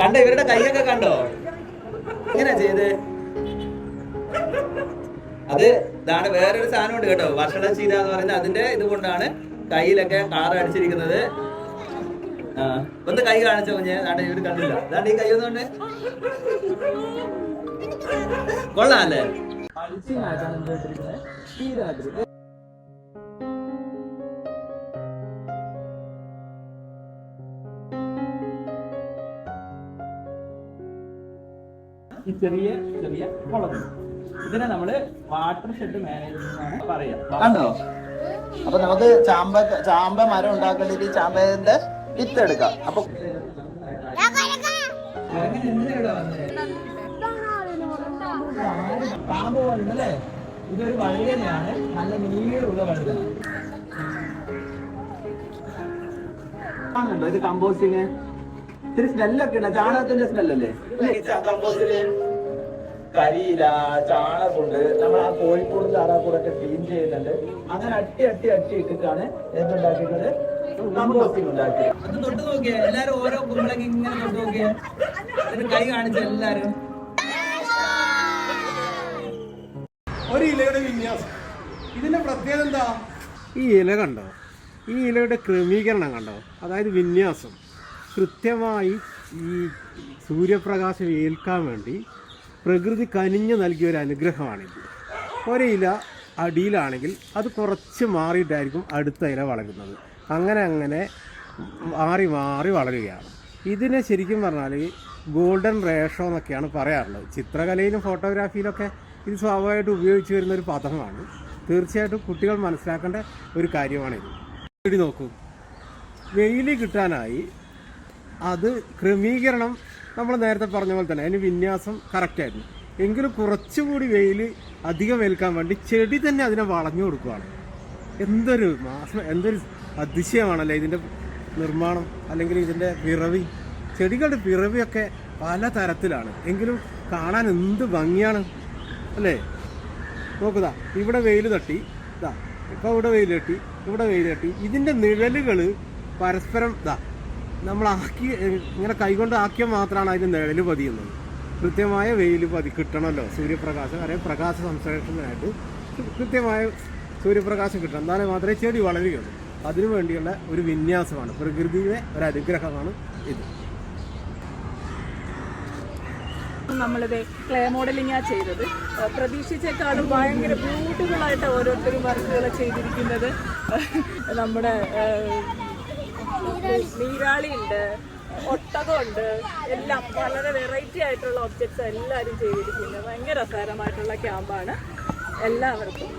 കണ്ടോ ഇവരുടെ കൈയൊക്കെ കണ്ടോ ഇങ്ങനെ ചെയ്ത് അത് ഇതാണ് വേറൊരു സാധനം ഉണ്ട് കേട്ടോ വർഷണശീല എന്ന് പറയുന്നത് അതിന്റെ ഇതുകൊണ്ടാണ് കയ്യിലൊക്കെ കളർ അടിച്ചിരിക്കുന്നത് ഒന്ന് കൈ കാണിച്ചോ ഞാൻ ഇവര് കണ്ടില്ല അതാണ് ഈ കൈ ഒന്നുകൊണ്ട് കൊള്ളാല്ലേ ഈ ചെറിയ ചെറിയ കുളം ഇതിനെ നമ്മള് വാട്ടർ ഷെഡ് മാനേജ്മെന്റ് ആണ് പറയാ കണ്ടോ അപ്പൊ നമുക്ക് ചാമ്പ മരം ഉണ്ടാക്കേണ്ടത് ഈ ചാമ്പന്റെ വിത്ത് എടുക്കാം അപ്പൊ പാമ്പ് പോലുണ്ടല്ലേ ഇതൊരു വഴുതനയാണ് നല്ല നീളമുള്ള വഴുതന ആണല്ലോ ഇത് കമ്പോസ്റ്റിങ് ഇത്തിരി സ്മെല്ലൊക്കെ ഉണ്ട് ചാണകത്തിന്റെ സ്മെല്ലല്ലേ കമ്പോസ്റ്റില് കരിയില ചാണകമുണ്ട് നമ്മൾ ആ കോഴിക്കോടും ചാണകക്കൂടൊക്കെ ക്ലീൻ ചെയ്യുന്നുണ്ട് അങ്ങനെ അട്ടി ഇട്ടിട്ടാണ് എന്തുണ്ടാക്കിയത് കമ്പോസ്റ്റിംഗ് ഉണ്ടാക്കിയത് അത് തൊട്ട് നോക്കിയേ എല്ലാരും ഓരോ കുമ്പളങ്ങി ഇങ്ങനെ തൊട്ട് നോക്കിയേ കൈ കാണിച്ച എല്ലാരും ഒരു ഇലയുടെ വിന്യാസം ഇതിന്റെ പ്രത്യേകത എന്താ ഈ ഇല കണ്ടോ ഈ ഇലയുടെ ക്രമീകരണം കണ്ടോ അതായത് വിന്യാസം കൃത്യമായി ഈ സൂര്യപ്രകാശം ഏൽക്കാൻ വേണ്ടി പ്രകൃതി കനിഞ്ഞു നൽകിയ ഒരു അനുഗ്രഹമാണിത് ഒരില അടിയിലാണെങ്കിൽ അത് കുറച്ച് മാറിയിട്ടായിരിക്കും അടുത്ത ഇല വളരുന്നത് അങ്ങനെ മാറി വളരുകയാണ് ഇതിനെ ശരിക്കും പറഞ്ഞാൽ ഗോൾഡൻ റേഷോ എന്നൊക്കെയാണ് പറയാറുള്ളത് ചിത്രകലയിലും ഫോട്ടോഗ്രാഫിയിലൊക്കെ ഇത് സ്വാഭാവികമായിട്ട് ഉപയോഗിച്ച് വരുന്ന ഒരു പദമാണ് തീർച്ചയായിട്ടും കുട്ടികൾ മനസ്സിലാക്കേണ്ട ഒരു കാര്യമാണിത് ചെടി നോക്കൂ വെയിൽ കിട്ടാനായി അത് ക്രമീകരണം നമ്മൾ നേരത്തെ പറഞ്ഞ പോലെ തന്നെ അതിന് വിന്യാസം കറക്റ്റായിരുന്നു എങ്കിലും കുറച്ചുകൂടി വെയിൽ അധികം ഏൽക്കാൻ വേണ്ടി ചെടി തന്നെ അതിനെ വളഞ്ഞു കൊടുക്കുകയാണ് എന്തൊരു അതിശയമാണല്ലേ ഇതിൻ്റെ നിർമ്മാണം അല്ലെങ്കിൽ ഇതിൻ്റെ പിറവി ചെടികളുടെ പിറവിയൊക്കെ പല തരത്തിലാണ് എങ്കിലും കാണാൻ എന്ത് ഭംഗിയാണ് അല്ലേ നോക്കുക ഇവിടെ വെയിൽ തട്ടി ഇപ്പോൾ ഇവിടെ വെയിൽ തട്ടി ഇതിൻ്റെ നിഴലുകൾ പരസ്പരം നമ്മളാക്കി ഇങ്ങനെ കൈകൊണ്ട് ആക്കിയാൽ മാത്രമാണ് അതിന് നിഴല് പതിയുന്നത് കൃത്യമായ വെയിൽ കിട്ടണമല്ലോ സൂര്യപ്രകാശം അല്ലെങ്കിൽ പ്രകാശ സംശ്ലേഷണത്തിനായിട്ട് കൃത്യമായ സൂര്യപ്രകാശം കിട്ടണം എന്നാലേ മാത്രമേ ചെടി വളരുകയുള്ളൂ അതിനു വേണ്ടിയുള്ള ഒരു വിന്യാസമാണ് പ്രകൃതിയുടെ ഒരു അനുഗ്രഹമാണ് ഇത് നമ്മളിത് ക്ലേ മോഡലിംഗാണ് ചെയ്തത് പ്രതീക്ഷിച്ചേക്കാളും ഭയങ്കര ബ്യൂട്ടിഫുള്ളായിട്ട് ഓരോരുത്തരും വർക്കുകൾ ചെയ്തിരിക്കുന്നത് നമ്മുടെ നീരാളിയുണ്ട് ഒട്ടകമുണ്ട് എല്ലാം വളരെ വെറൈറ്റി ആയിട്ടുള്ള ഒബ്ജക്ട്സ് എല്ലാവരും ചെയ്തിരിക്കുന്നത് ഭയങ്കര രസകരമായിട്ടുള്ള ക്യാമ്പാണ് എല്ലാവർക്കും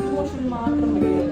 ഇമോഷൻ മാത്രം